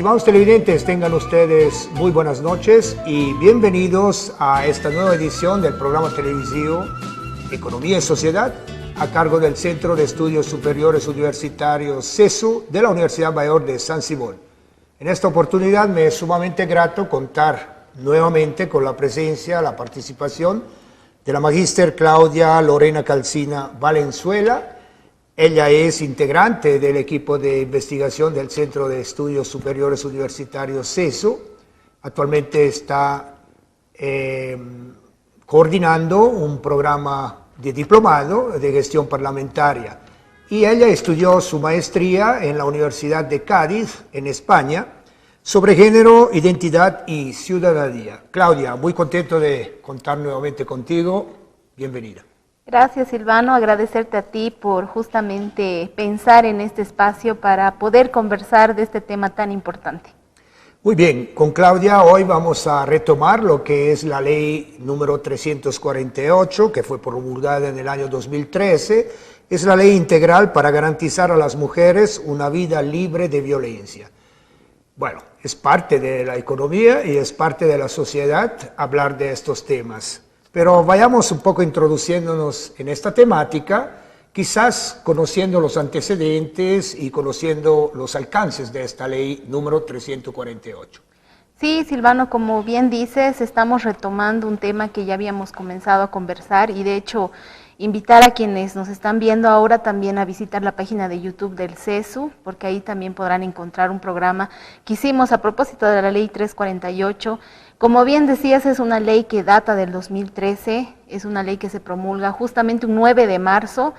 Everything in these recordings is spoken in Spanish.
Estimados televidentes, tengan ustedes muy buenas noches y bienvenidos a esta nueva edición del programa televisivo Economía y Sociedad, a cargo del Centro de Estudios Superiores Universitarios CESU de la Universidad Mayor de San Simón. En esta oportunidad me es sumamente grato contar nuevamente con la presencia, la participación de la magíster Claudia Lorena Calcina Valenzuela. Ella es integrante del equipo de investigación del Centro de Estudios Superiores Universitarios CESU. Actualmente está coordinando un programa de diplomado de gestión parlamentaria. Y ella estudió su maestría en la Universidad de Cádiz, en España, sobre género, identidad y ciudadanía. Claudia, muy contento de contar nuevamente contigo. Bienvenida. Gracias, Silvano. Agradecerte a ti por justamente pensar en este espacio para poder conversar de este tema tan importante. Muy bien, con Claudia hoy vamos a retomar lo que es la ley número 348, que fue promulgada en el año 2013. Es la ley integral para garantizar a las mujeres una vida libre de violencia. Bueno, es parte de la economía y es parte de la sociedad hablar de estos temas. Pero vayamos un poco introduciéndonos en esta temática, quizás conociendo los antecedentes y conociendo los alcances de esta ley número 348. Sí, Silvano, como bien dices, estamos retomando un tema que ya habíamos comenzado a conversar y de hecho invitar a quienes nos están viendo ahora también a visitar la página de YouTube del CESU, porque ahí también podrán encontrar un programa que hicimos a propósito de la ley 348. Como bien decías, es una ley que data del 2013, es una ley que se promulga justamente un 9 de marzo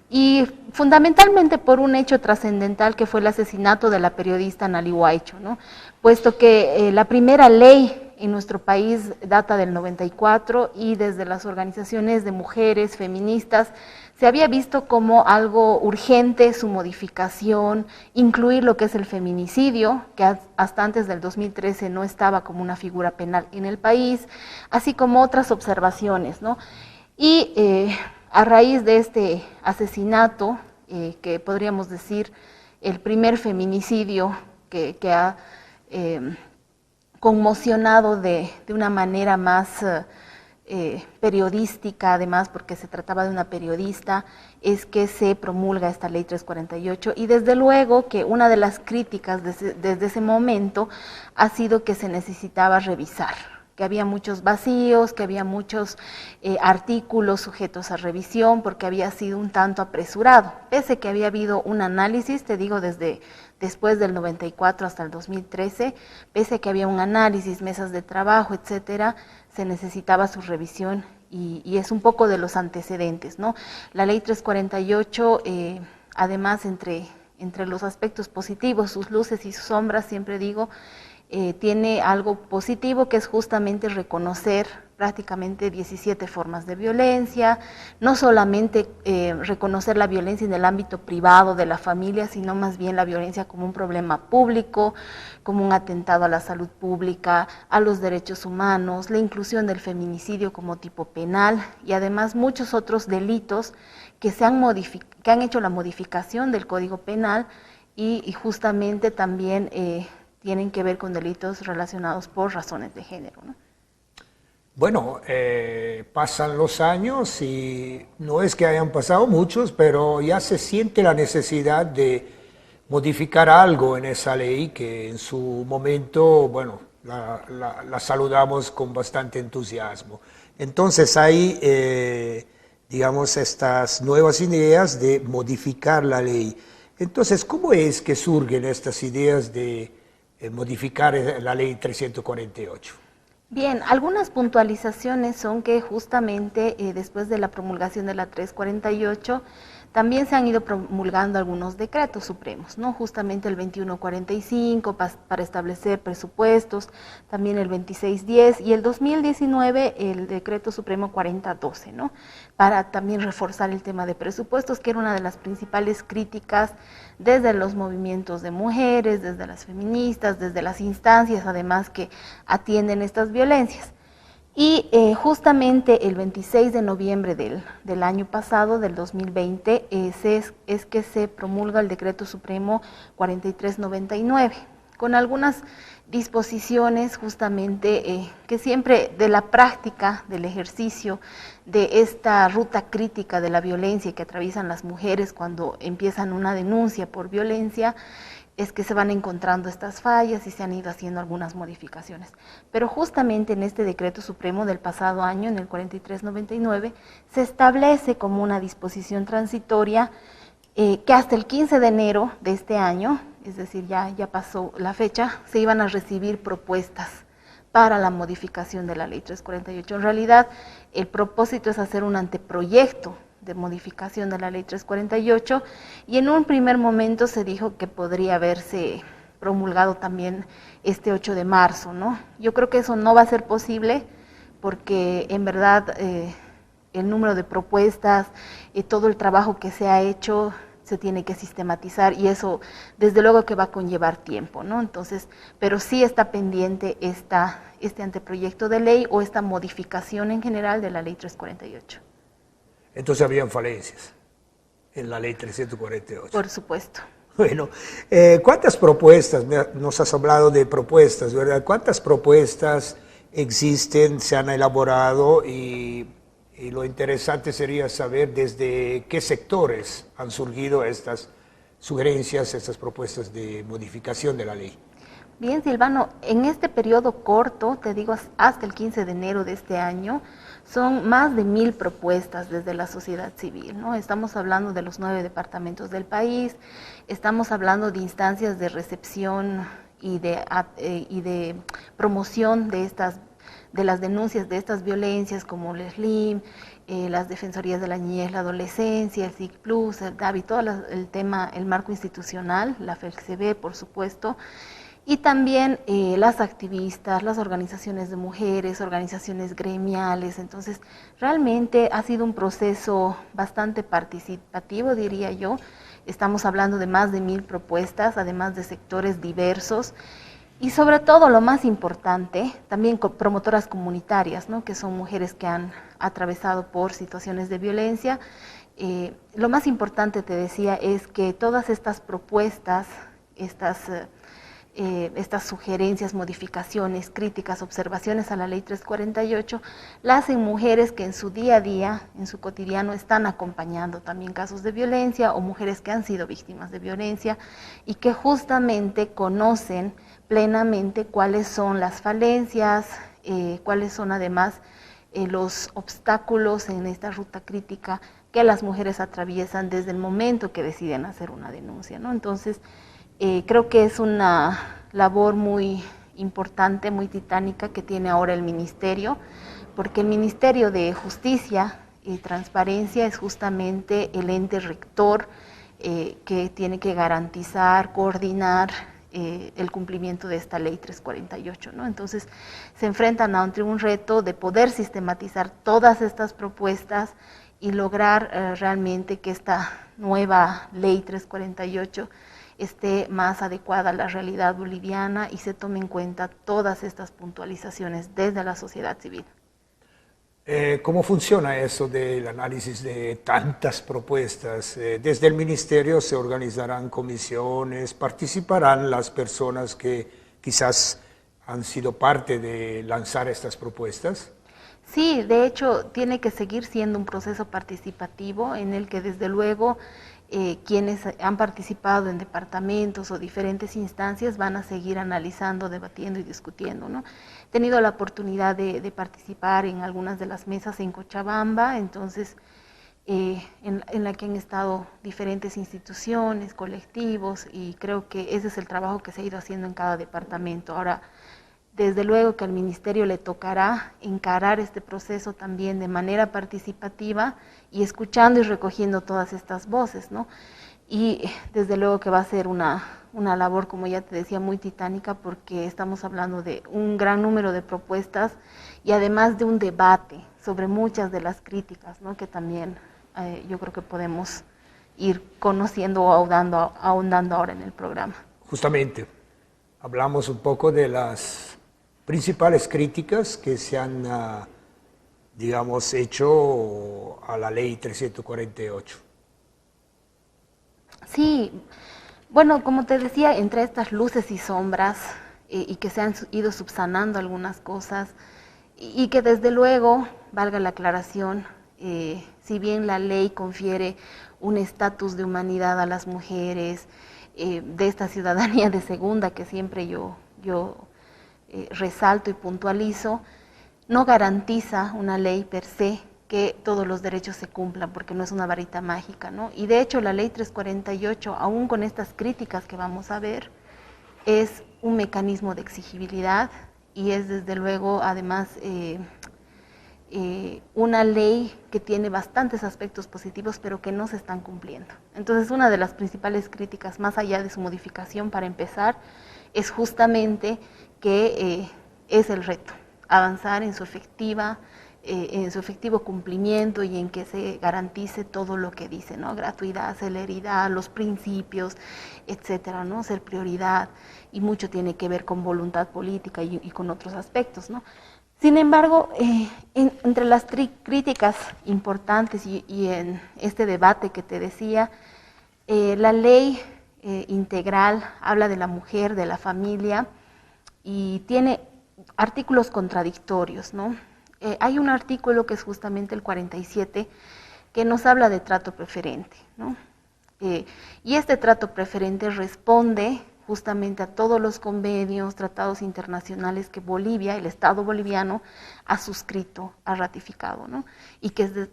y fundamentalmente por un hecho trascendental que fue el asesinato de la periodista Nali Huaycho, ¿no? Puesto que la primera ley en nuestro país data del 94 y desde las organizaciones de mujeres feministas se había visto como algo urgente su modificación, incluir lo que es el feminicidio, que hasta antes del 2013 no estaba como una figura penal en el país, así como otras observaciones, ¿no? Y a raíz de este asesinato, que podríamos decir el primer feminicidio que ha conmocionado de una manera más periodística, además porque se trataba de una periodista, es que se promulga esta ley 348 y desde luego que una de las críticas desde ese momento ha sido que se necesitaba revisar, que había muchos vacíos, que había muchos artículos sujetos a revisión porque había sido un tanto apresurado, pese que había habido un análisis, te digo después del 94 hasta el 2013, pese a que había un análisis, mesas de trabajo, etcétera, se necesitaba su revisión y es un poco de los antecedentes, ¿no? La ley 348, además entre los aspectos positivos, sus luces y sus sombras, siempre digo, tiene algo positivo que es justamente reconocer prácticamente 17 formas de violencia, no solamente reconocer la violencia en el ámbito privado de la familia, sino más bien la violencia como un problema público, como un atentado a la salud pública, a los derechos humanos, la inclusión del feminicidio como tipo penal y además muchos otros delitos que que han hecho la modificación del Código Penal y justamente también tienen que ver con delitos relacionados por razones de género, ¿no? Bueno, pasan los años y no es que hayan pasado muchos, pero ya se siente la necesidad de modificar algo en esa ley que en su momento, bueno, la saludamos con bastante entusiasmo. Entonces hay, digamos, estas nuevas ideas de modificar la ley. Entonces, ¿cómo es que surgen estas ideas de modificar la ley 348? Bien, algunas puntualizaciones son que justamente después de la promulgación de la 348 también se han ido promulgando algunos decretos supremos, ¿no? Justamente el 2145 para establecer presupuestos, también el 2610 y el 2019 el decreto supremo 4012, ¿no? Para también reforzar el tema de presupuestos, que era una de las principales críticas desde los movimientos de mujeres, desde las feministas, desde las instancias además que atienden estas violencias. Y justamente el 26 de noviembre del año pasado, del 2020, es que se promulga el Decreto Supremo 4399, con algunas disposiciones justamente que siempre de la práctica, del ejercicio, de esta ruta crítica de la violencia que atraviesan las mujeres cuando empiezan una denuncia por violencia, es que se van encontrando estas fallas y se han ido haciendo algunas modificaciones. Pero justamente en este decreto supremo del pasado año, en el 4399, se establece como una disposición transitoria que hasta el 15 de enero de este año, es decir, ya pasó la fecha, se iban a recibir propuestas para la modificación de la ley 348. En realidad, el propósito es hacer un anteproyecto de modificación de la ley 348 y en un primer momento se dijo que podría haberse promulgado también este 8 de marzo, ¿no? Yo creo que eso no va a ser posible porque en verdad el número de propuestas, todo el trabajo que se ha hecho se tiene que sistematizar y eso desde luego que va a conllevar tiempo, ¿no? Entonces, pero sí está pendiente este anteproyecto de ley o esta modificación en general de la ley 348. Entonces habían falencias en la ley 348. Por supuesto. Bueno, ¿cuántas propuestas? Nos has hablado de propuestas, ¿verdad? ¿Cuántas propuestas existen, se han elaborado y lo interesante sería saber desde qué sectores han surgido estas sugerencias, estas propuestas de modificación de la ley? Bien, Silvano, en este periodo corto, te digo hasta el 15 de enero de este año, son más de 1000 propuestas desde la sociedad civil, ¿no? Estamos hablando de los 9 departamentos del país, estamos hablando de instancias de recepción y de promoción de las denuncias de estas violencias como el SLIM, las Defensorías de la Niñez, la Adolescencia, el SIC Plus, el DAVI, todo el tema, el marco institucional, la FELCB, por supuesto, y también las activistas, las organizaciones de mujeres, organizaciones gremiales. Entonces, realmente ha sido un proceso bastante participativo, diría yo. Estamos hablando de más de 1000 propuestas, además de sectores diversos. Y sobre todo, lo más importante, también con promotoras comunitarias, ¿no? Que son mujeres que han atravesado por situaciones de violencia. Lo más importante, te decía, es que todas estas propuestas, estas sugerencias, modificaciones, críticas, observaciones a la ley 348, la hacen mujeres que en su día a día, en su cotidiano, están acompañando también casos de violencia o mujeres que han sido víctimas de violencia y que justamente conocen plenamente cuáles son las falencias, cuáles son además los obstáculos en esta ruta crítica que las mujeres atraviesan desde el momento que deciden hacer una denuncia, ¿no? Entonces, creo que es una labor muy importante, muy titánica que tiene ahora el Ministerio, porque el Ministerio de Justicia y Transparencia es justamente el ente rector que tiene que garantizar, coordinar el cumplimiento de esta ley 348, ¿no? Entonces se enfrentan ante un reto de poder sistematizar todas estas propuestas y lograr realmente que esta nueva ley 348 esté más adecuada a la realidad boliviana y se tome en cuenta todas estas puntualizaciones desde la sociedad civil. ¿Cómo funciona eso del análisis de tantas propuestas? Desde el Ministerio se organizarán comisiones, participarán las personas que quizás han sido parte de lanzar estas propuestas. Sí, de hecho tiene que seguir siendo un proceso participativo en el que desde luego quienes han participado en departamentos o diferentes instancias van a seguir analizando, debatiendo y discutiendo, ¿no? He tenido la oportunidad de participar en algunas de las mesas en Cochabamba, entonces en la que han estado diferentes instituciones, colectivos, y creo que ese es el trabajo que se ha ido haciendo en cada departamento. Ahora, desde luego que al Ministerio le tocará encarar este proceso también de manera participativa y escuchando y recogiendo todas estas voces, ¿no? Y desde luego que va a ser una labor, como ya te decía, muy titánica, porque estamos hablando de un gran número de propuestas y además de un debate sobre muchas de las críticas, ¿no? Que también yo creo que podemos ir conociendo o ahondando ahora en el programa. Justamente, hablamos un poco de las principales críticas que se han, digamos, hecho a la ley 348. Sí, Bueno, como te decía, entre estas luces y sombras, y que se han ido subsanando algunas cosas, y que desde luego, valga la aclaración, si bien la ley confiere un estatus de humanidad a las mujeres, de esta ciudadanía de segunda que siempre yo resalto y puntualizo, no garantiza una ley per se que todos los derechos se cumplan, porque no es una varita mágica, ¿no? Y de hecho la ley 348, aún con estas críticas que vamos a ver, es un mecanismo de exigibilidad y es desde luego además una ley que tiene bastantes aspectos positivos pero que no se están cumpliendo. Entonces una de las principales críticas, más allá de su modificación para empezar, es justamente que es el reto, avanzar en su efectivo cumplimiento y en que se garantice todo lo que dice, ¿no? Gratuidad, celeridad, los principios, etcétera, ¿no? Ser prioridad, y mucho tiene que ver con voluntad política y con otros aspectos, ¿no? Sin embargo, entre las críticas importantes y en este debate que te decía, la ley integral habla de la mujer, de la familia, y tiene artículos contradictorios, ¿no? Hay un artículo que es justamente el 47 que nos habla de trato preferente, ¿no? Y este trato preferente responde justamente a todos los convenios, tratados internacionales que Bolivia, el Estado boliviano, ha suscrito, ha ratificado, ¿no? Y que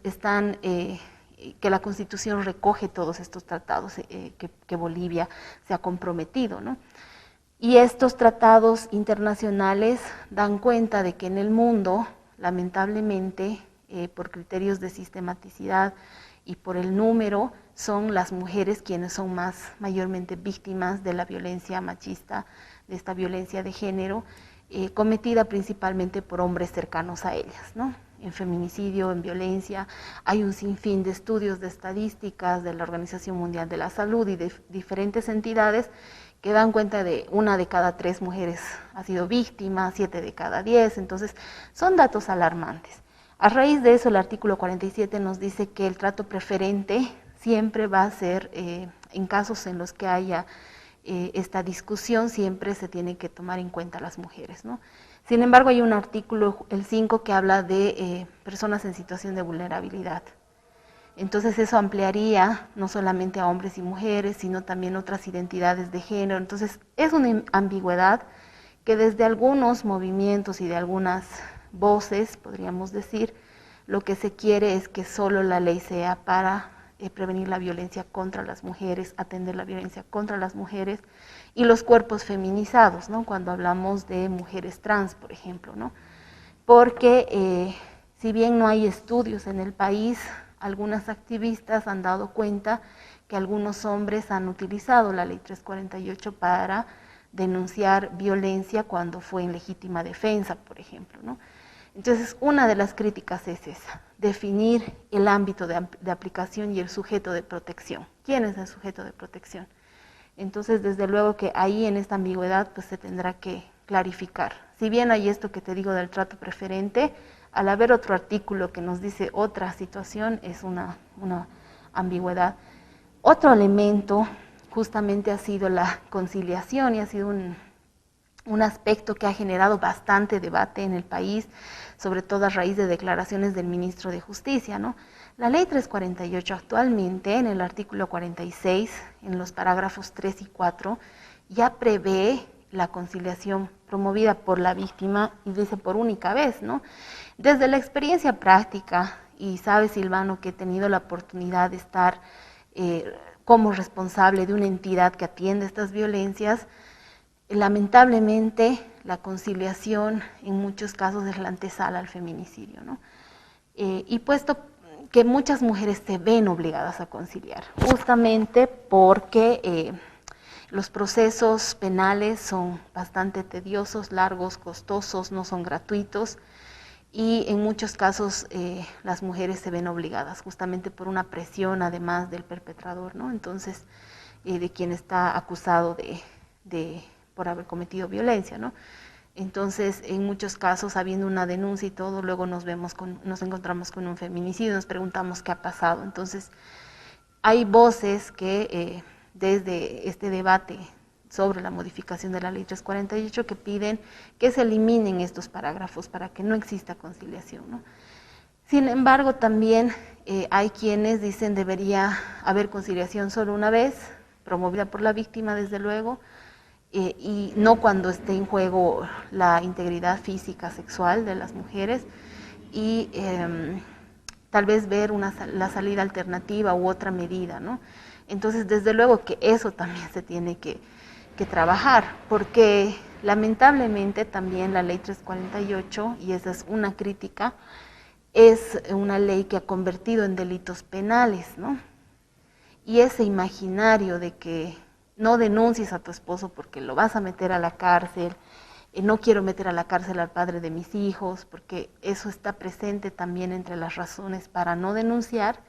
que la Constitución recoge todos estos tratados que Bolivia se ha comprometido, ¿no? Y estos tratados internacionales dan cuenta de que en el mundo, lamentablemente, por criterios de sistematicidad y por el número, son las mujeres quienes son mayormente víctimas de la violencia machista, de esta violencia de género, cometida principalmente por hombres cercanos a ellas, ¿no? En feminicidio, en violencia, hay un sinfín de estudios, de estadísticas de la Organización Mundial de la Salud y de diferentes entidades que dan cuenta de 1 de cada 3 mujeres ha sido víctima, 7 de cada 10, entonces son datos alarmantes. A raíz de eso, el artículo 47 nos dice que el trato preferente siempre va a ser, en casos en los que haya esta discusión, siempre se tiene que tomar en cuenta a las mujeres, ¿no? Sin embargo, hay un artículo, el 5, que habla de personas en situación de vulnerabilidad. Entonces eso ampliaría no solamente a hombres y mujeres, sino también otras identidades de género. Entonces es una ambigüedad que desde algunos movimientos y de algunas voces, podríamos decir, lo que se quiere es que solo la ley sea para prevenir la violencia contra las mujeres, atender la violencia contra las mujeres y los cuerpos feminizados, ¿no? Cuando hablamos de mujeres trans, por ejemplo, ¿no? Porque si bien no hay estudios en el país, algunas activistas han dado cuenta que algunos hombres han utilizado la ley 348 para denunciar violencia cuando fue en legítima defensa, por ejemplo, ¿no? Entonces, una de las críticas es esa, definir el ámbito de aplicación y el sujeto de protección. ¿Quién es el sujeto de protección? Entonces, desde luego que ahí en esta ambigüedad pues se tendrá que clarificar. Si bien hay esto que te digo del trato preferente, al haber otro artículo que nos dice otra situación, es una ambigüedad. Otro elemento justamente ha sido la conciliación y ha sido un aspecto que ha generado bastante debate en el país, sobre todo a raíz de declaraciones del ministro de Justicia, ¿no? La ley 348 actualmente, en el artículo 46, en los parágrafos 3 y 4, ya prevé la conciliación promovida por la víctima y dice por única vez, ¿no? Desde la experiencia práctica, y sabes, Silvano, que he tenido la oportunidad de estar como responsable de una entidad que atiende estas violencias, lamentablemente la conciliación en muchos casos es la antesala al feminicidio, ¿no? Y puesto que muchas mujeres se ven obligadas a conciliar, justamente porque los procesos penales son bastante tediosos, largos, costosos, no son gratuitos, y en muchos casos las mujeres se ven obligadas justamente por una presión además del perpetrador, ¿no? Entonces, de quien está acusado por haber cometido violencia, ¿no? Entonces, en muchos casos, habiendo una denuncia y todo, luego nos encontramos con un feminicidio, nos preguntamos qué ha pasado. Entonces, hay voces que desde este debate sobre la modificación de la ley 348 que piden que se eliminen estos parágrafos para que no exista conciliación, ¿no? Sin embargo, también hay quienes dicen debería haber conciliación solo una vez, promovida por la víctima, desde luego, y no cuando esté en juego la integridad física, sexual de las mujeres, y tal vez ver la salida alternativa u otra medida, ¿no? Entonces, desde luego que eso también se tiene que trabajar, porque lamentablemente también la ley 348, y esa es una crítica, es una ley que ha convertido en delitos penales, ¿no? Y ese imaginario de que no denuncies a tu esposo porque lo vas a meter a la cárcel, no quiero meter a la cárcel al padre de mis hijos, porque eso está presente también entre las razones para no denunciar,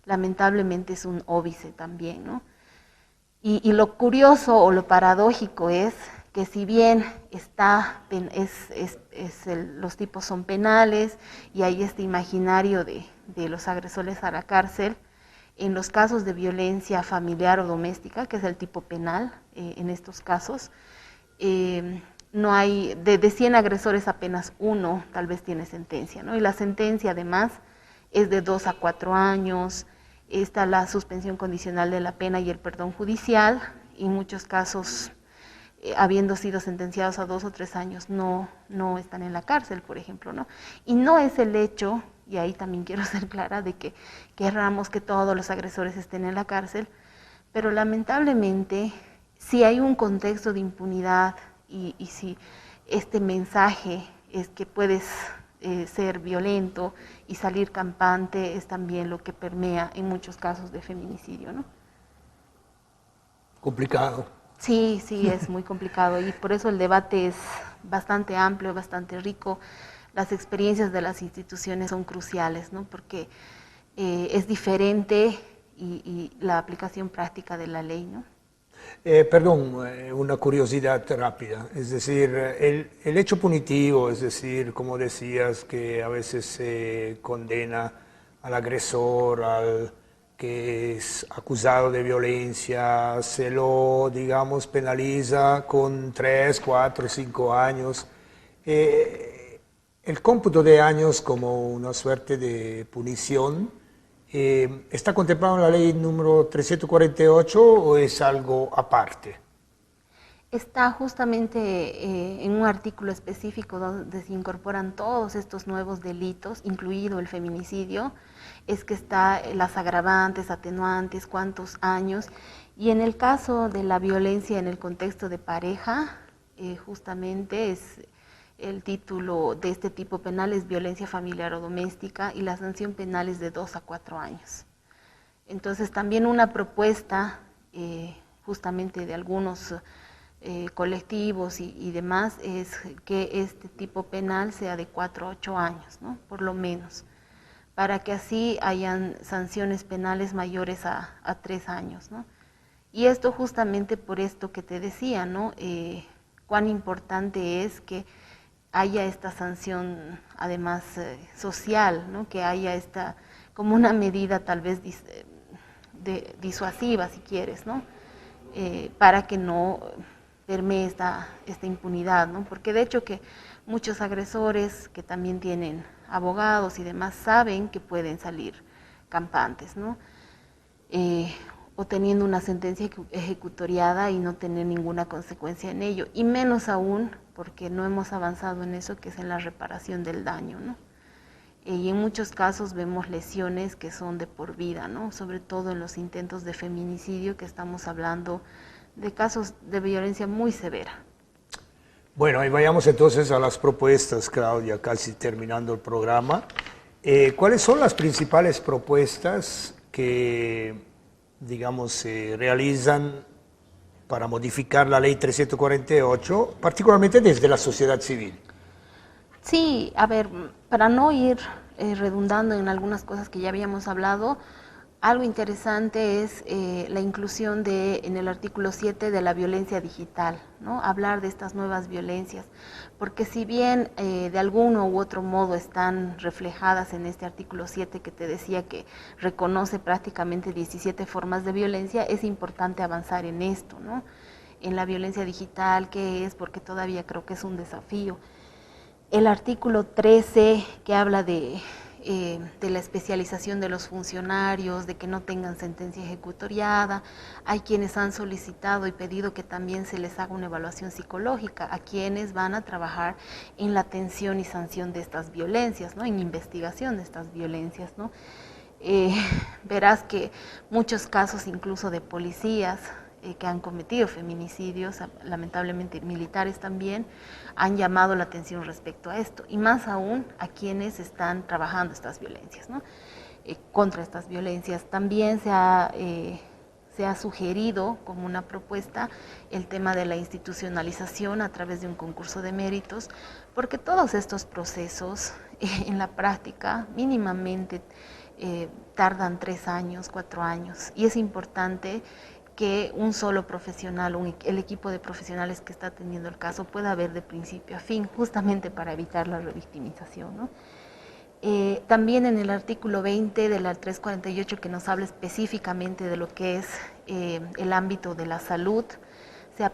lamentablemente es un óbice también, ¿no? Y lo curioso o lo paradójico es que si bien los tipos son penales y hay este imaginario de los agresores a la cárcel, en los casos de violencia familiar o doméstica, que es el tipo penal en estos casos, no hay, de 100 agresores apenas uno tal vez tiene sentencia, ¿no? Y la sentencia además es de 2 a 4 años, está la suspensión condicional de la pena y el perdón judicial, y en muchos casos, habiendo sido sentenciados a 2 o 3 años, no están en la cárcel, por ejemplo, ¿no? Y no es el hecho, y ahí también quiero ser clara, de que querramos que todos los agresores estén en la cárcel, pero lamentablemente, si hay un contexto de impunidad y si este mensaje es que puedes ser violento y salir campante, es también lo que permea en muchos casos de feminicidio, ¿no? Complicado. Sí, es muy complicado y por eso el debate es bastante amplio, bastante rico. Las experiencias de las instituciones son cruciales, ¿no? Porque es diferente y la aplicación práctica de la ley, ¿no? Perdón, una curiosidad rápida, es decir, el hecho punitivo, es decir, como decías, que a veces se condena al agresor, al que es acusado de violencia, se lo, digamos, penaliza con 3, 4, 5 años. El cómputo de años como una suerte de punición, ¿está contemplado en la ley número 348 o es algo aparte? Está justamente en un artículo específico donde se incorporan todos estos nuevos delitos, incluido el feminicidio, es que está las agravantes, atenuantes, cuántos años, y en el caso de la violencia en el contexto de pareja, justamente es el título de este tipo penal es violencia familiar o doméstica y la sanción penal es de 2 a 4 años. Entonces también una propuesta justamente de algunos colectivos y demás es que este tipo penal sea de 4 a 8 años, ¿no? Por lo menos, para que así hayan sanciones penales mayores a 3 años, ¿no? Y esto justamente por esto que te decía, ¿no? Cuán importante es que haya esta sanción además social, ¿no? Que haya esta como una medida tal vez disuasiva, si quieres, ¿no? Para que no permee esta impunidad, ¿no? Porque de hecho que muchos agresores que también tienen abogados y demás saben que pueden salir campantes, ¿no? O teniendo una sentencia ejecutoriada y no tener ninguna consecuencia en ello, y menos aún porque no hemos avanzado en eso, que es en la reparación del daño, ¿no? Y en muchos casos vemos lesiones que son de por vida, ¿no? Sobre todo en los intentos de feminicidio, que estamos hablando de casos de violencia muy severa. Bueno, y vayamos entonces a las propuestas, Claudia, casi terminando el programa. ¿Cuáles son las principales propuestas que, digamos, se realizan para modificar la ley 348, particularmente desde la sociedad civil? Sí, a ver, para no ir redundando en algunas cosas que ya habíamos hablado, Algo interesante es la inclusión en el artículo 7 de la violencia digital, ¿no? Hablar de estas nuevas violencias, porque si bien de alguno u otro modo están reflejadas en este artículo 7 que te decía que reconoce prácticamente 17 formas de violencia, es importante avanzar en esto, ¿no? En la violencia digital, ¿qué es? Porque todavía creo que es un desafío. El artículo 13 que habla de la especialización de los funcionarios, de que no tengan sentencia ejecutoriada. Hay quienes han solicitado y pedido que también se les haga una evaluación psicológica a quienes van a trabajar en la atención y sanción de estas violencias, ¿no? En investigación de estas violencias, ¿no? Verás que muchos casos incluso de policías que han cometido feminicidios, lamentablemente militares también, han llamado la atención respecto a esto, y más aún a quienes están trabajando estas violencias, ¿no? Contra estas violencias. También se ha sugerido como una propuesta el tema de la institucionalización a través de un concurso de méritos, porque todos estos procesos en la práctica mínimamente tardan 3 años, 4 años, y es importante que un solo profesional, el equipo de profesionales que está atendiendo el caso pueda ver de principio a fin, justamente para evitar la revictimización, ¿no? También en el artículo 20 de la 348, que nos habla específicamente de lo que es el ámbito de la salud,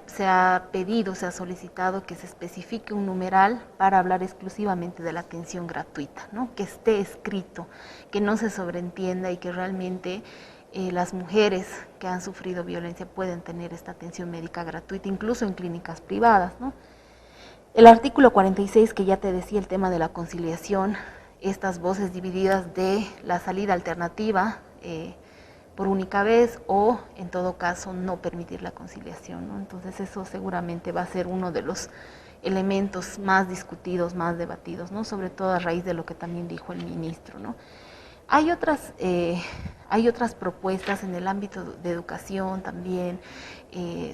se ha pedido, se ha solicitado que se especifique un numeral para hablar exclusivamente de la atención gratuita, ¿no? Que esté escrito, que no se sobreentienda y que realmente las mujeres que han sufrido violencia pueden tener esta atención médica gratuita, incluso en clínicas privadas, ¿no? El artículo 46, que ya te decía, el tema de la conciliación, estas voces divididas de la salida alternativa por única vez, o en todo caso no permitir la conciliación, ¿no? Entonces eso seguramente va a ser uno de los elementos más discutidos, más debatidos, ¿no? Sobre todo a raíz de lo que también dijo el ministro, ¿no? Hay otras propuestas en el ámbito de educación también,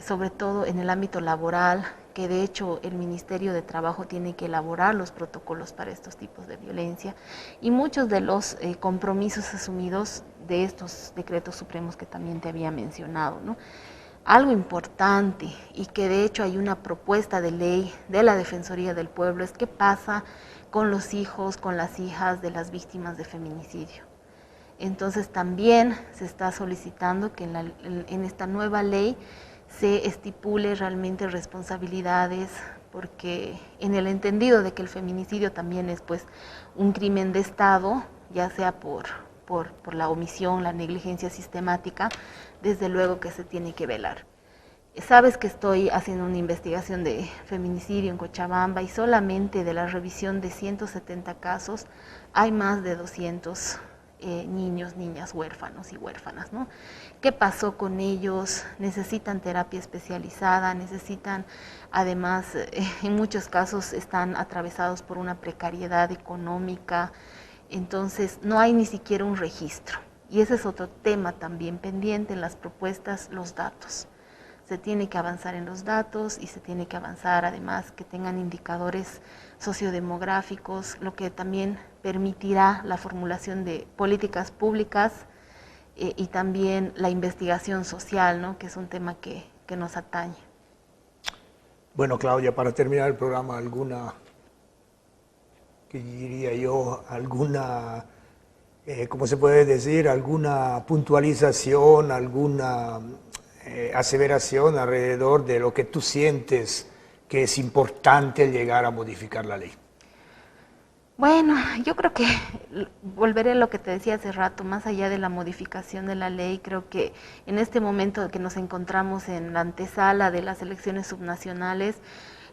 sobre todo en el ámbito laboral, que de hecho el Ministerio de Trabajo tiene que elaborar los protocolos para estos tipos de violencia, y muchos de los compromisos asumidos de estos decretos supremos que también te había mencionado, ¿no? Algo importante, y que de hecho hay una propuesta de ley de la Defensoría del Pueblo, es qué pasa con los hijos, con las hijas de las víctimas de feminicidio. Entonces también se está solicitando que en esta nueva ley se estipule realmente responsabilidades, porque en el entendido de que el feminicidio también es pues un crimen de Estado, ya sea por la omisión, la negligencia sistemática, desde luego que se tiene que velar. Sabes que estoy haciendo una investigación de feminicidio en Cochabamba, y solamente de la revisión de 170 casos hay más de 200 niños, niñas huérfanos y huérfanas, ¿no? ¿Qué pasó con ellos? Necesitan terapia especializada, necesitan, además, en muchos casos están atravesados por una precariedad económica, entonces no hay ni siquiera un registro. Y ese es otro tema también pendiente en las propuestas, los datos. Se tiene que avanzar en los datos, y se tiene que avanzar además que tengan indicadores sociodemográficos, lo que también permitirá la formulación de políticas públicas y también la investigación social, ¿no? Que es un tema que nos atañe. Bueno, Claudia, para terminar el programa, ¿qué diría yo? ¿Cómo se puede decir? ¿Alguna puntualización, alguna aseveración alrededor de lo que tú sientes que es importante llegar a modificar la ley? Bueno, yo creo que volveré a lo que te decía hace rato, más allá de la modificación de la ley, creo que en este momento que nos encontramos en la antesala de las elecciones subnacionales,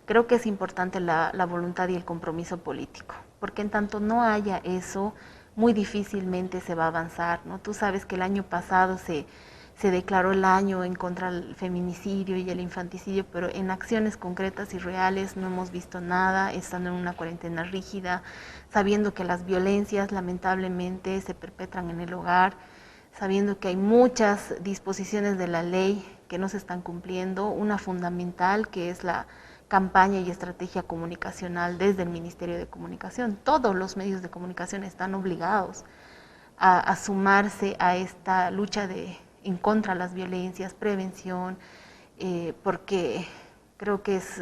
creo que es importante la voluntad y el compromiso político, porque en tanto no haya eso, muy difícilmente se va a avanzar, ¿no? Tú sabes que el año pasado se declaró el año en contra del feminicidio y el infanticidio, pero en acciones concretas y reales no hemos visto nada, estando en una cuarentena rígida, sabiendo que las violencias lamentablemente se perpetran en el hogar, sabiendo que hay muchas disposiciones de la ley que no se están cumpliendo, una fundamental que es la campaña y estrategia comunicacional desde el Ministerio de Comunicación. Todos los medios de comunicación están obligados a sumarse a esta lucha en contra de las violencias, prevención, porque creo que es,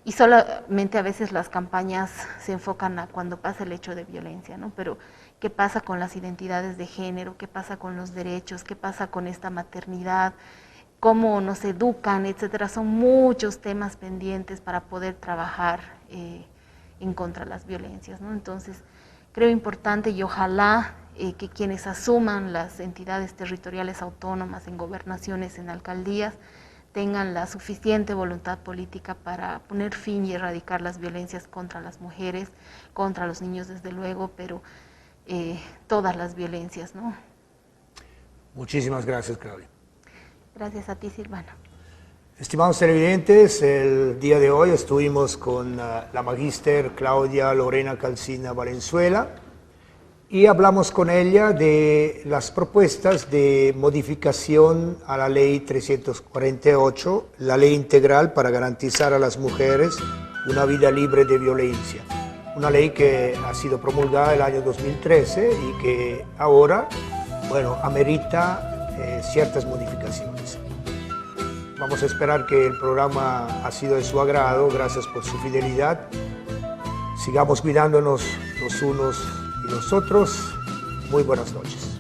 y solamente a veces las campañas se enfocan a cuando pasa el hecho de violencia, ¿no? Pero ¿qué pasa con las identidades de género? ¿Qué pasa con los derechos? ¿Qué pasa con esta maternidad? ¿Cómo nos educan? Etcétera. Son muchos temas pendientes para poder trabajar en contra de las violencias, ¿no? Entonces, creo importante y ojalá que quienes asuman las entidades territoriales autónomas en gobernaciones, en alcaldías, tengan la suficiente voluntad política para poner fin y erradicar las violencias contra las mujeres, contra los niños desde luego, pero todas las violencias, ¿no? Muchísimas gracias, Claudia. Gracias a ti, Silvano. Estimados televidentes, el día de hoy estuvimos con la magíster Claudia Lorena Calcina Valenzuela y hablamos con ella de las propuestas de modificación a la ley 348, la ley integral para garantizar a las mujeres una vida libre de violencia. Una ley que ha sido promulgada el año 2013 y que ahora, bueno, amerita ciertas modificaciones. Vamos a esperar que el programa ha sido de su agrado. Gracias por su fidelidad. Sigamos cuidándonos los unos y los otros. Muy buenas noches.